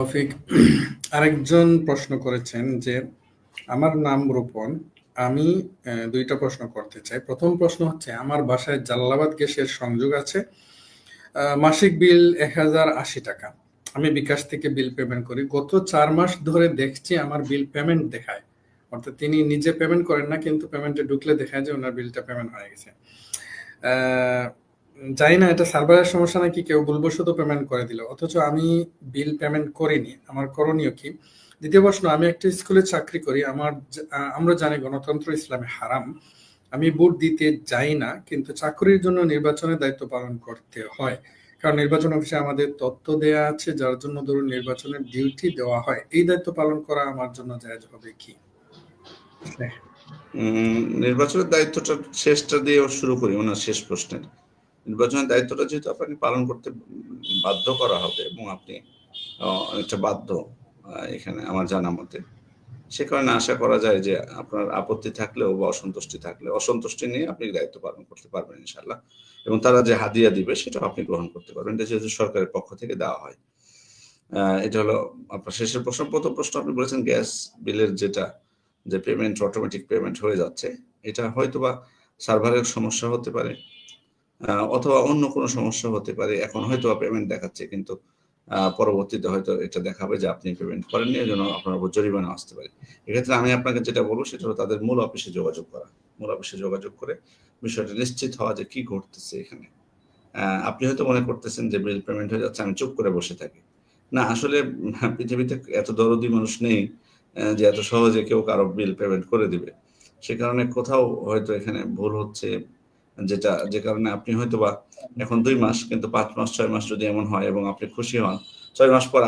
তৌফিক আরেকজন প্রশ্ন করেছেন যে আমার নাম রূপন। আমি দুইটা প্রশ্ন করতে চাই। প্রথম প্রশ্ন হচ্ছে, আমার বাসায় জালালাবাদ গ্যাসের সংযোগ আছে। মাসিক বিল 1080 টাকা। আমি বিকাশ থেকে বিল পেমেন্ট করি। গত 4 মাস ধরে দেখছি আমার বিল পেমেন্ট দেখায়, অর্থাৎ তিনি নিজে পেমেন্ট করেন না, কিন্তু পেমেন্টে ঢুকলে দেখায় যে ওনার বিলটা পেমেন্ট হয়ে গেছে। জানি না এটা সার্ভারের সমস্যা নাকি কেউ ভুলবশত পেমেন্ট করে দিল, অথচ আমি বিল পেমেন্ট করিনি। আমার করণীয় কি? দ্বিতীয় প্রশ্ন, আমি একটা স্কুলে চাকরি করি। আমরা জানি গণতন্ত্র ইসলামে হারাম। আমি ভোট দিতে যাই না, কিন্তু চাকরির জন্য নির্বাচনের দায়িত্ব পালন করতে হয়, কারণ নির্বাচন অফিসে আমাদের তথ্য দেয়া আছে, যার জন্য ধরুন নির্বাচনের ডিউটি দেওয়া হয়। এই দায়িত্ব পালন করা আমার জন্য জায়েজ হবে কি? নির্বাচনের দায়িত্বটা শেষটা দিয়ে শুরু করি, ওনার শেষ প্রশ্নের। নির্বাচনের দায়িত্বটা যেহেতু আপনাকে পালন করতে বাধ্য করা হবে এবং আপনি অনেকটা বাধ্য এখানে আমার জানা মতে, সে কারণে আশা করা যায় যে আপনার আপত্তি থাকলেও বা অসন্তুষ্টি নিয়ে আপনি দায়িত্ব পালন করতে পারবেন ইনশাল্লাহ। এবং তারা যে হাদিয়া দিবে সেটা আপনি গ্রহণ করতে পারবেন, এটা যেহেতু সরকারের পক্ষ থেকে দেওয়া হয়। এটা হলো আপনার শেষের প্রশ্ন। প্রথম প্রশ্ন আপনি বলেছেন গ্যাস বিলের যে পেমেন্ট অটোমেটিক পেমেন্ট হয়ে যাচ্ছে, এটা হয়তোবা সার্ভারের সমস্যা হতে পারে, অথবা অন্য কোনো সমস্যা হতে পারে। এখন হয়তো পেমেন্ট দেখাচ্ছে, কিন্তু পরবর্তীতে হয়তো এটা দেখাবে যে আপনি পেমেন্ট করেননি, এই জন্য আপনার উপর জরিমানা আসতে পারে। এক্ষেত্রে আমি আপনাকে যেটা বলবো সেটা হলো তাদের মূল অফিসে যোগাযোগ করা। মূল অফিসে যোগাযোগ করে বিষয়টা নিশ্চিত হওয়া যে কি ঘটতেছে এখানে। আপনি হয়তো মনে করতেছেন যে বিল পেমেন্ট হয়ে যাচ্ছে, আমি চুপ করে বসে থাকি। না, আসলে পৃথিবীতে এত দরদি মানুষ নেই যে এত সহজে কেউ কারো বিল পেমেন্ট করে দিবে। সে কারণে কোথাও হয়তো এখানে ভুল হচ্ছে, যে কারণে আপনি হয়তো বা এখন 2 মাস, কিন্তু 5 মাস 6 মাস যদি এমন হয় এবং আপনি খুশি হন, 6 মাস পর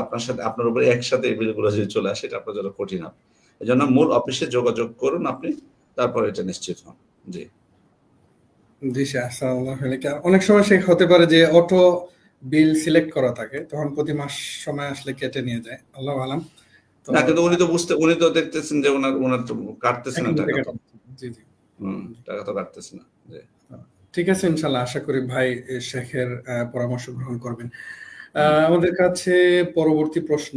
আপনার উপরে একসাথে এই বিলগুলো যদি চলে আসে, এটা আপনার জন্য কঠিন হবে। এজন্য মূল অফিসে যোগাযোগ করুন আপনি, তারপর এটা নিশ্চিত হন। জি জি স্যার, আসসালামু আলাইকুম। অনেক সময় সে হতে পারে যে অটো বিল সিলেক্ট করা থাকে, তখন প্রতি মাস সময় আসলে কেটে নিয়ে যায়, আল্লাহু আলাম। না, কিন্তু উনি তো দেখতেছেন যে ওনার তো কাটতেছে না টাকা তো। জি জি, টাকা তো কাটতেছে না। জি ঠিক আছে, ইনশাল্লাহ আশা করি ভাই শেখের পরামর্শ গ্রহণ করবেন। আমাদের কাছে পরবর্তী প্রশ্ন।